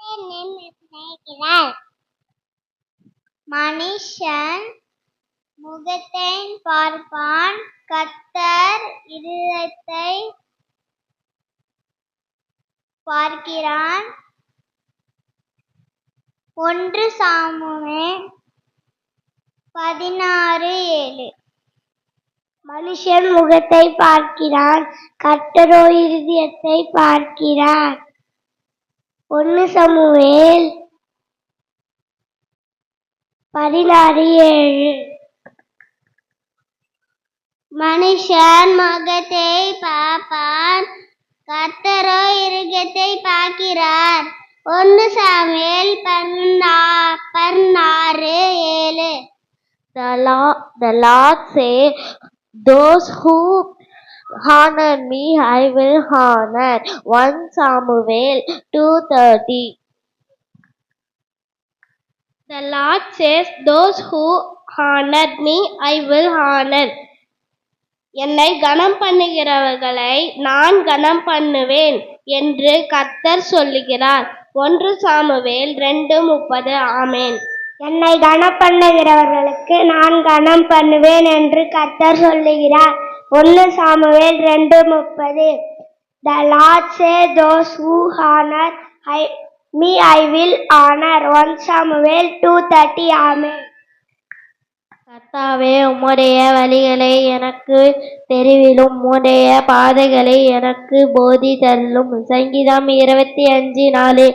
நிர்ணயிக்கிறார். மனுஷன் முகத்தை பார்ப்பான், கர்த்தர் இருதயத்தை பார்க்கிறார். 1 சாமுவேல் 16:7. மனுஷன் முகத்தை பார்க்கிறான், கர்த்தரோ இருதயத்தை பார்க்கிறார். 1 சாமுவேல் 16:7. மனுஷன் முகத்தை பார்ப்பான், கர்த்தரோ இருதயத்தை பார்க்கிறார். 1 Samuel 16:7. The Lord said, "Those who honor me, I will honor." 1 Samuel 2:30. The Lord says, "Those who honor me, I will honor." என்னை கனம் பண்ணுகிறவர்களை நான் கனம் பண்ணுவேன் என்று கர்த்தர் சொல்லுகிறார். 1 சாமுவேல் 2:30. ஆமென். என்னை கனம் பண்ணுகிறவர்களுக்கு நான் கனம் பண்ணுவேன் என்று கர்த்தர் சொல்லுகிறார். 1 Samuel 2:30. The Lord says, "Those who honor me, I will honor." 1 Samuel 2:30. ஆமென். கர்த்தாவே, உம்முடைய வழிகளை எனக்கு தெரிவிலும், உம்முடைய பாதைகளை எனக்கு போதித்தருளும். சங்கீதம் 25:4.